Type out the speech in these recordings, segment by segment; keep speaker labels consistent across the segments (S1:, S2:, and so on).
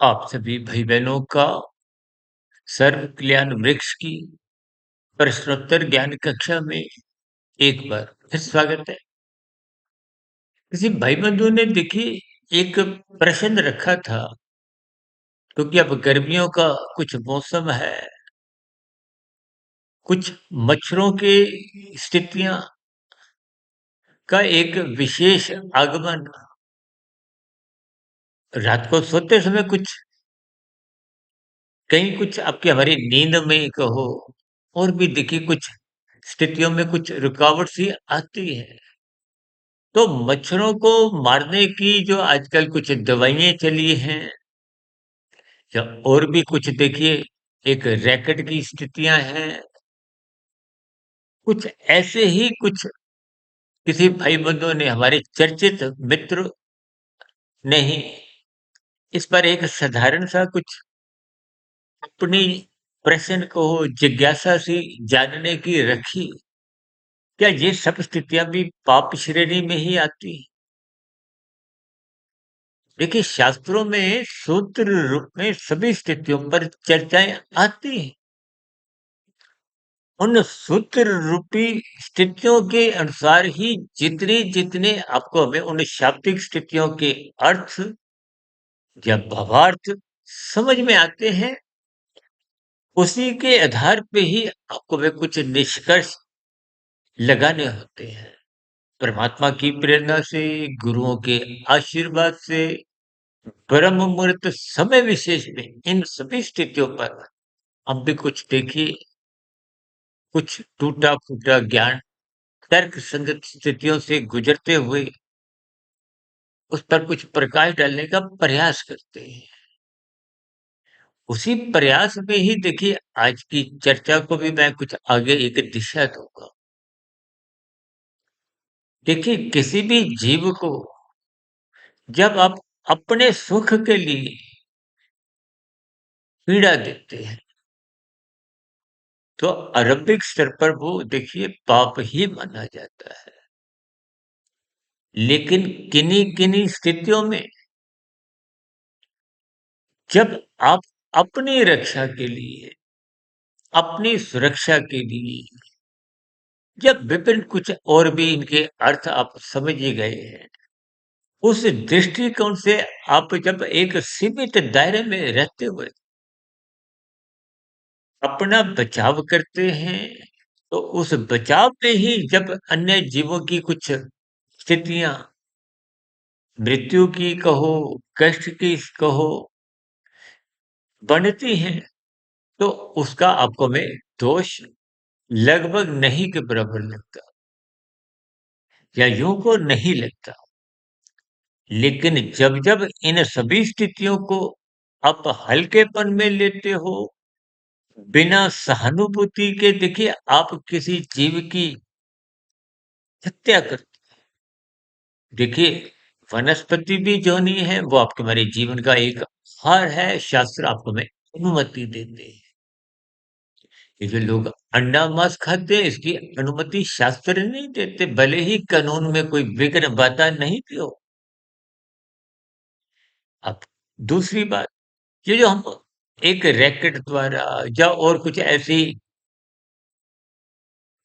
S1: आप सभी भाई बहनों का सर्व कल्याण वृक्ष की प्रश्नोत्तर ज्ञान कक्षा में एक बार फिर स्वागत है। किसी भाई बंधु ने देखिए एक प्रश्न रखा था, क्योंकि अब गर्मियों का कुछ मौसम है, कुछ मच्छरों की स्थितियां का एक विशेष आगमन, रात को सोते समय कुछ कहीं कुछ आपकी हमारी नींद में कहो, और भी देखिए कुछ स्थितियों में कुछ रुकावट सी आती है। तो मच्छरों को मारने की जो आजकल कुछ दवाइयाँ चली हैं, या और भी कुछ देखिए एक रैकेट की स्थितियाँ हैं, कुछ ऐसे ही कुछ किसी भाई बंधु ने, हमारे चर्चित मित्र ने ही इस पर एक साधारण सा कुछ अपनी प्रश्न को, जिज्ञासा सी जानने की रखी। क्या ये सब स्थितियां भी पाप श्रेणी में ही आती हैं? देखिए शास्त्रों में सूत्र रूप में सभी स्थितियों पर चर्चाएं आती हैं। उन सूत्र रूपी स्थितियों के अनुसार ही जितने जितने आपको हमें उन शाब्दिक स्थितियों के अर्थ या भावार्थ समझ में आते हैं, उसी के आधार पे ही आपको वे कुछ निष्कर्ष लगाने होते हैं। परमात्मा की प्रेरणा से, गुरुओं के आशीर्वाद से, ब्रह्म मुहूर्त समय विशेष में इन सभी स्थितियों पर हम भी कुछ देखिए, कुछ टूटा फूटा ज्ञान तर्क संगत स्थितियों से गुजरते हुए उस पर कुछ प्रकाश डालने का प्रयास करते हैं। उसी प्रयास में ही देखिए आज की चर्चा को भी मैं कुछ आगे एक दिशा दूंगा। देखिए किसी भी जीव को जब आप अपने सुख के लिए पीड़ा देते हैं, तो आरंभिक स्तर पर वो देखिए पाप ही माना जाता है। लेकिन किन्हीं किन्हीं स्थितियों में जब आप अपनी रक्षा के लिए, अपनी सुरक्षा के लिए, जब विभिन्न कुछ और भी इनके अर्थ आप समझ ही गए हैं, उस दृष्टिकोण से आप जब एक सीमित दायरे में रहते हुए अपना बचाव करते हैं, तो उस बचाव में ही जब अन्य जीवों की कुछ स्थितियां, मृत्यु की कहो, कष्ट की कहो, बनती हैं, तो उसका आपको में दोष लगभग नहीं के बराबर लगता, या यूं को नहीं लगता। लेकिन जब जब इन सभी स्थितियों को आप हल्केपन में लेते हो, बिना सहानुभूति के देखिए आप किसी जीव की हत्या करते, देखिए वनस्पति भी जो नहीं है वो आपके हमारे जीवन का एक हार है, शास्त्र आपको में अनुमति देते हैं। ये जो लोग अंडा मांस खाते हैं, इसकी अनुमति शास्त्र नहीं देते, भले ही कानून में कोई विघ्न बाधा नहीं भी हो। अब दूसरी बात, ये जो हम एक रैकेट द्वारा या और कुछ ऐसी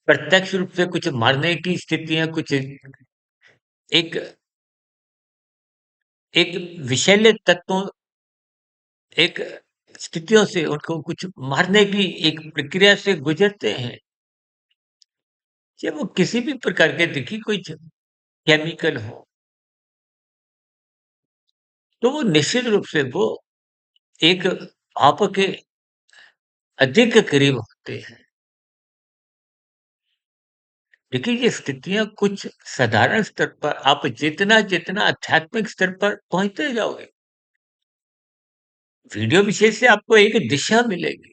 S1: प्रत्यक्ष रूप से कुछ मारने की स्थितियां, कुछ एक एक विषैले तत्वों, एक स्थितियों से उनको कुछ मारने की एक प्रक्रिया से गुजरते हैं, चाहे वो किसी भी प्रकार के देखिए कोई केमिकल हो, तो वो निश्चित रूप से वो एक आप के अधिक करीब होते हैं। देखिए ये स्थितियां कुछ साधारण स्तर पर आप जितना जितना आध्यात्मिक स्तर पर पहुंचते जाओगे, वीडियो विशेष से आपको एक दिशा मिलेगी।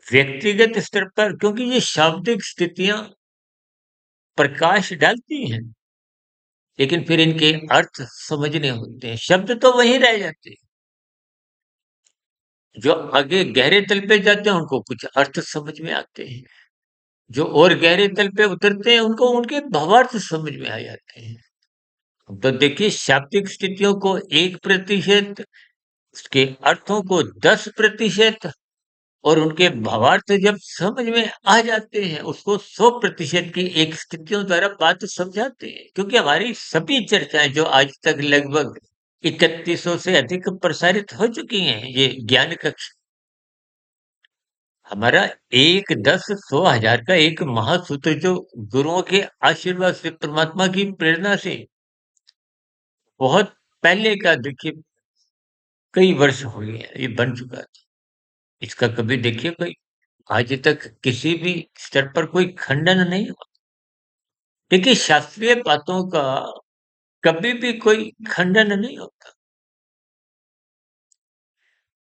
S1: व्यक्तिगत स्तर पर क्योंकि ये शाब्दिक स्थितियां प्रकाश डालती हैं, लेकिन फिर इनके अर्थ समझने होते हैं, शब्द तो वहीं रह जाते हैं। जो आगे गहरे तल पे जाते हैं उनको कुछ अर्थ समझ में आते हैं, जो और गहरे तल पे उतरते हैं उनको उनके भावार्थ समझ में आ जाते हैं। तो देखिए शाब्दिक स्थितियों को 1% उसके अर्थों को 10% और उनके भावार्थ जब समझ में आ जाते हैं, उसको 100% की एक स्थितियों द्वारा बात समझाते हैं। क्योंकि हमारी सभी चर्चाएँ जो आज तक लगभग 3100 से अधिक प्रसारित हो चुकी हैं, ये ज्ञान कक्ष, हमारा 1, 10, 100, 1000 का एक महासूत्र जो गुरुओं के आशीर्वाद से, परमात्मा की प्रेरणा से बहुत पहले का देखिए कई वर्ष हो गए हैं, ये बन चुका था। इसका कभी देखिए कोई आज तक किसी भी स्तर पर कोई खंडन नहीं हुआ। देखिए शास्त्रीय बातों का कभी भी कोई खंडन नहीं होता।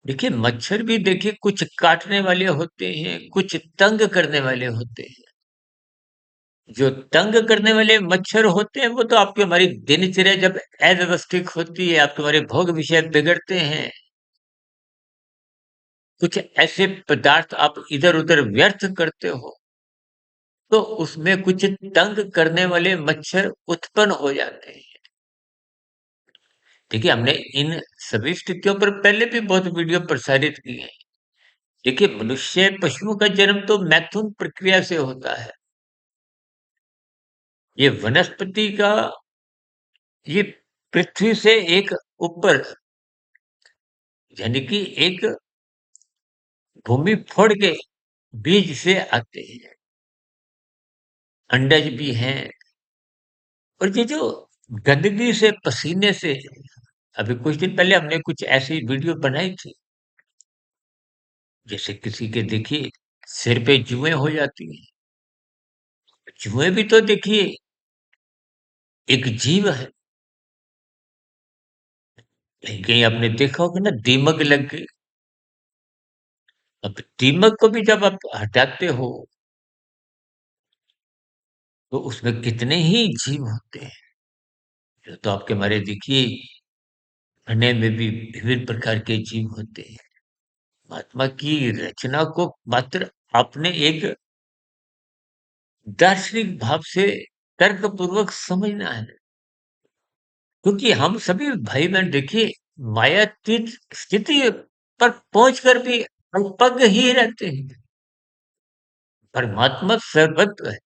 S1: देखिए मच्छर भी देखिए कुछ काटने वाले होते हैं, कुछ तंग करने वाले होते हैं। जो तंग करने वाले मच्छर होते हैं, वो तो आपकी हमारी दिनचर्या जब अव्यवस्थित होती है, आपके हमारे भोग विषय बिगड़ते हैं, कुछ ऐसे पदार्थ आप इधर-उधर व्यर्थ करते हो, तो उसमें कुछ तंग करने वाले मच्छर उत्पन्न हो जाते हैं। देखिए, हमने इन सभी स्थितियों पर पहले भी बहुत वीडियो प्रसारित की हैं। देखिए, मनुष्य पशुओं का जन्म तो मैथुन प्रक्रिया से होता है। ये वनस्पति का ये पृथ्वी से एक ऊपर यानी कि एक भूमि फोड़ के बीज से आते हैं। अंडज भी हैं और ये जो गंदगी से, पसीने से अभी कुछ दिन पहले हमने कुछ ऐसी वीडियो बनाई थी, जैसे किसी के देखिए सिर पे जुएँ हो जाती हैं। जुएँ भी तो देखिए एक जीव है। कहीं-कहीं आपने देखा होगा ना दीमक लग गई। अब दीमक को भी जब आप हटाते हो, तो उसमें कितने ही जीव होते हैं। जो तो आपके हमारे देखिए खाने में भी विभिन्न प्रकार के जीव होते हैं। महात्मा की रचना को मात्र आपने एक दार्शनिक भाव से तर्कपूर्वक समझना है। क्योंकि हम सभी भाई-बहन देखिए मायातीत स्थिति पर पहुँचकर भी अल्पज्ञ ही रहते हैं। परमात्मा सर्वत्र है।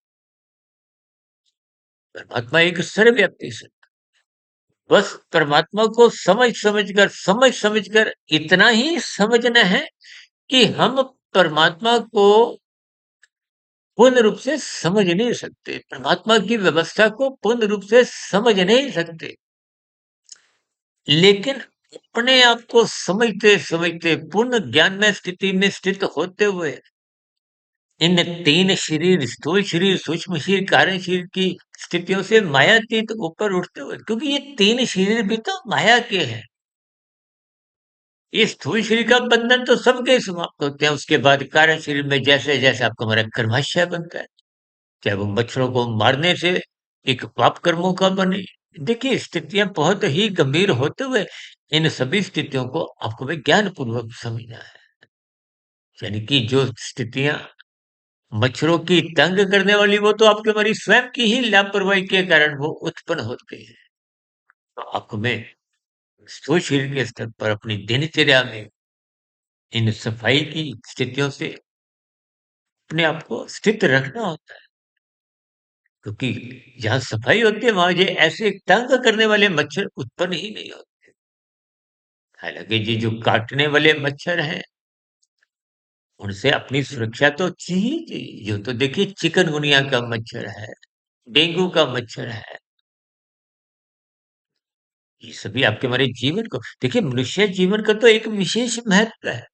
S1: परमात्मा एक सर्वव्यापी है। बस परमात्मा को समझ समझकर इतना ही समझना है कि हम परमात्मा को पूर्ण रूप से समझ नहीं सकते। परमात्मा की व्यवस्था को पूर्ण रूप से समझ नहीं सकते। लेकिन अपने आप को समझते-समझते पूर्ण ज्ञान में स्थिति में स्थित होते हुए इन 3 शरीर, स्थूल शरीर, सूक्ष्म शरीर, कारण शरीर की स्थितियों से मायातीत ऊपर उठते हुए क्योंकि ये 3 शरीर भी तो माया के हैं। ये स्थूल शरीर का बंधन तो सबके समाप्त होते हैं, उसके बाद कारण शरीर में जैसे-जैसे आपका हमारा कर्माशय बनता है, चाहे वो मच्छरों को मारने से एक पाप कर्मों का बने। देखिए स्थितियाँ बहुत ही गंभीर होते हुए इन सभी स्थितियों को आपको विज्ञान पूर्वक समझना है। यानी कि जो स्थितियाँ मच्छरों की तंग करने वाली वो तो आपकी हमारी स्वयं की ही लापरवाही के कारण वो उत्पन्न होती है। तो आपको मैं स्थूल शरीर के स्तर पर अपनी दिनचर्या में इन सफाई की स्थितियों से अपने आप को स्थित रखना होता है। क्योंकि जहाँ सफाई होती है वहाँ ये ऐसे तंग करने वाले मच्छर उत्पन्न ही नहीं होते। हालाँकि ये जो काटने वाले मच्छर हैं, उनसे अपनी सुरक्षा तो चाहिए। ये तो देखिए चिकनगुनिया का मच्छर है, डेंगू का मच्छर है। ये सभी आपके हमारे जीवन को देखिए मनुष्य जीवन का तो एक विशेष महत्व है।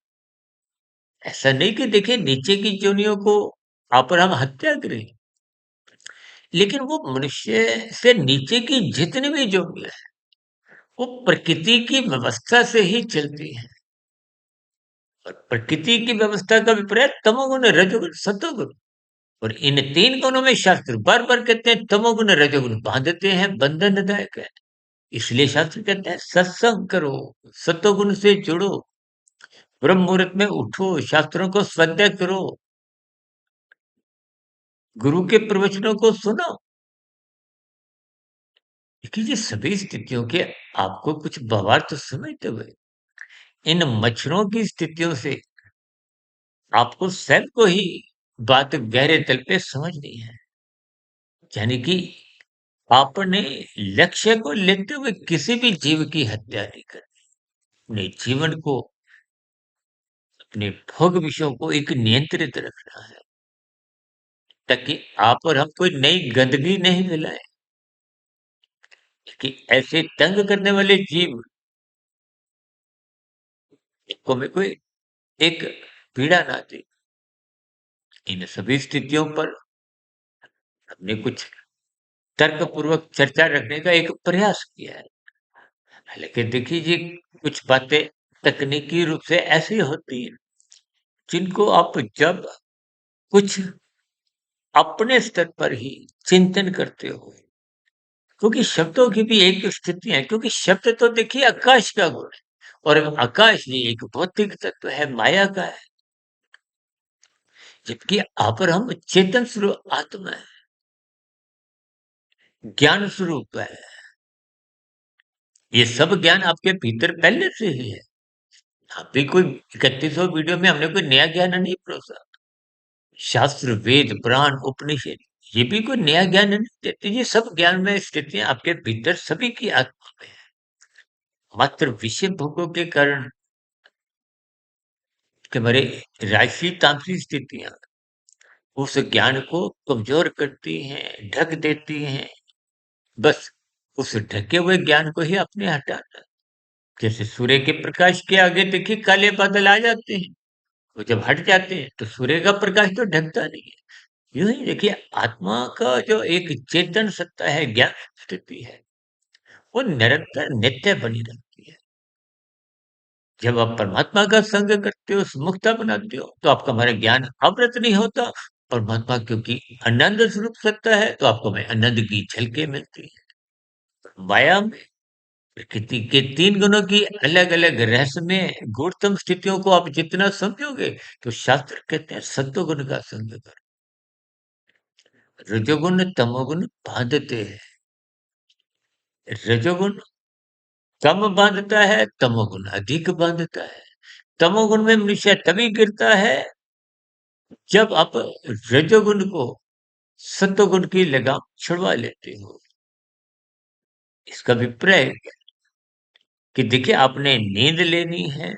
S1: ऐसा नहीं कि देखिए नीचे की योनियों को आप और हम हत्या करें, लेकिन वो मनुष्य से नीचे की जितनी भी योनियाँ हैं, वो प्रकृति की व्यवस्था से ही चलती हैं। और प्रकृति की व्यवस्था का विपर्यय तमोगुण, रजोगुण, सतोगुण और इन 3 गुणों में शास्त्र बार-बार कहते हैं तमोगुण, रजोगुण बांधते हैं, बंधनदायक है। इसलिए शास्त्र कहते हैं सत्संग करो, सतोगुण से जुड़ो, ब्रह्म मुहूर्त में उठो, शास्त्रों को स्वाध्याय करो, गुरु के प्रवचनों को सुनो। देखिए ये सभी स्थितियों के आपको कुछ भावार्थ समझते हुए इन मच्छरों की स्थितियों से आपको स्वयं को ही बात गहरे तल पे समझनी है। यानी कि आपने लक्ष्य को लेते हुए किसी भी जीव की हत्या नहीं करनी। अपने जीवन को, अपने भोग विषयों को एक नियंत्रित रखना है, ताकि आप और हम कोई नई गंदगी नहीं फैलाएं, कि ऐसे तंग करने वाले जीव को में कोई एक पीड़ा ना दे। इन सभी स्थितियों पर हमने कुछ तर्कपूर्वक चर्चा रखने का एक प्रयास किया है। लेकिन देखिए जी, कुछ बातें तकनीकी रूप से ऐसी होती हैं, जिनको आप जब कुछ अपने स्तर पर ही चिंतन करते हो, क्योंकि शब्दों की भी एक स्थिति है, क्योंकि शब्द तो देखिए आकाश का गुण है, और आकाश ये एक भौतिक तत्व है, माया का है, जबकि आप और हम चेतन स्वरूप आत्मा है, ज्ञान स्वरूप है। ये सब ज्ञान आपके भीतर पहले से ही है। अभी कोई 31वां वीडियो में हमने कोई नया ज्ञान नहीं परोसा। शास्त्र, वेद, पुराण, उपनिषद, ये भी कोई नया ज्ञान नहीं देते। ये सब ज्ञान में स्थितियां आपके भीतर सभी की आत्मा में है। मात्र विषय भोगों के कारण कि हमारे राशि तामसी स्थितियां उस ज्ञान को कमजोर करती हैं, ढक देती हैं। बस उस ढके हुए ज्ञान को ही आपने हटाना। जैसे सूर्य के प्रकाश के आगे देखिए काले बादल आ जाते हैं, वो जब हट जाते हैं तो सूर्य का प्रकाश तो ढकता नहीं है। यूं ही देखिए, आत्मा का जो एक चेतन सत्ता है, ज्ञान स्थिति है, वो निरंतर नित्य बनी रहती है। जब आप परमात्मा का संग करते हो, मुक्ता बनाते हो, तो आपका हमारा ज्ञान आवृत नहीं होता। परमात्मा क्योंकि आनंद स्वरूप सत्ता है, तो आपको हमें आनंद की झलकें मिलती है। माया में प्रकृति के 3 गुणों की अलग-अलग रहस्यमय गूढ़तम स्थितियों को आप जितना समझोगे, तो शास्त्र कहते हैं सत्वगुण का संग करो। रजोगुण, तमोगुण बांधते हैं। रजोगुण कम बांधता है, तमोगुण अधिक बांधता है। तमोगुण में मनुष्य तभी गिरता है, जब आप रजोगुण को सत्वगुण की लगाम छुड़वा लेते हो। इसका अभिप्राय कि देखिए, आपने नींद लेनी है,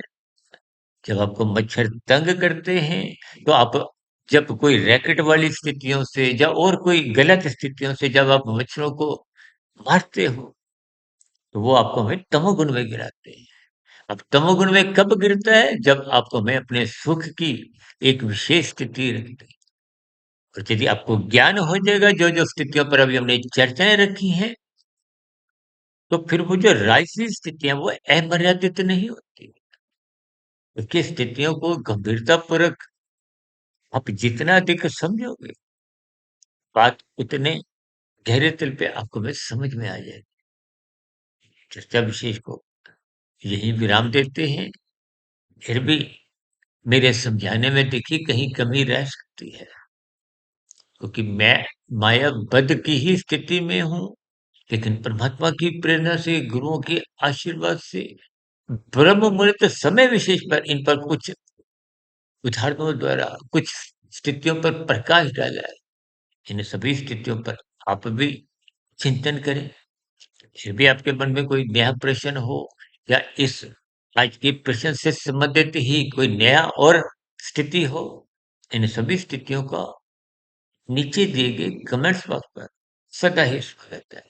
S1: जब आपको मच्छर तंग करते हैं, तो आप जब कोई रैकेट वाली स्थितियों से या और कोई गलत स्थितियों से जब आप मच्छरों को मारते हो, तो वो आपको हमें तमोगुण में गिराते हैं। अब तमोगुण में कब गिरता है? जब आपको हमें अपने सुख की एक विशेष स्थिति रखते हैं। और यदि आपको ज्ञान हो जाएगा, जो-जो स्थितियों पर अभी हमने चर्चाएँ रखी हैं, तो फिर वो जो राजसी स्थितियाँ वो अमर्यादित नहीं होती। देखिए, स्थितियों को गंभीरतापूर्वक आप जितना अधिक समझोगे, बात उतने गहरे तल पे आपको बस समझ में आ जाएगी। चर्चा विशेष को यहीं विराम देते हैं। फिर भी मेरे समझाने में देखिए कहीं कमी रह सकती है, क्योंकि मैं मायाबद्ध की ही स्थिति में हूँ, लेकिन परमात्मा की प्रेरणा से, गुरुओं के आशीर्वाद से, ब्रह्म मुहूर्त समय विशेष पर इन पर कुछ उदाहरणों द्वारा कुछ स्थितियों पर प्रकाश डाला है। इन सभी स्थितियों पर आप भी चिंतन करें। फिर भी आपके मन में कोई नया प्रश्न हो, या इस आज के प्रश्न से संबंधित ही कोई नया और स्थिति हो, इन सभी स्थितियों का नीचे दिए गए कमेंट्स बॉक्स पर सदा ही स्वागत है।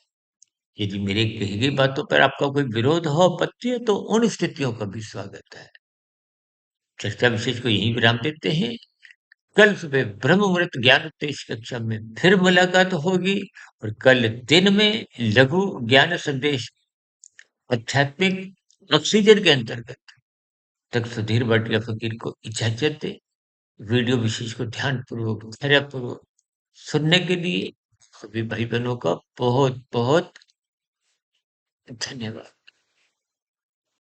S1: यदि मेरी कही गई बातों पर आपका कोई विरोध हो, आपत्ति है, तो उन स्थितियों का भी स्वागत है। चर्चा विशेष को यहीं विराम देते हैं। कल सुबह ब्रह्म मुहूर्त ज्ञान उपदेश कक्षा में फिर मुलाकात होगी, और कल दिन में लघु ज्ञान संदेश आध्यात्मिक ऑक्सीजन के अंतर्गत तक सुधीर भाटिया फकीर को इजाजत दे। वीडियो विशेष को ध्यानपूर्वक, धैर्यपूर्वक सुनने के लिए सभी भाई बहनों का बहुत बहुत धन्यवाद।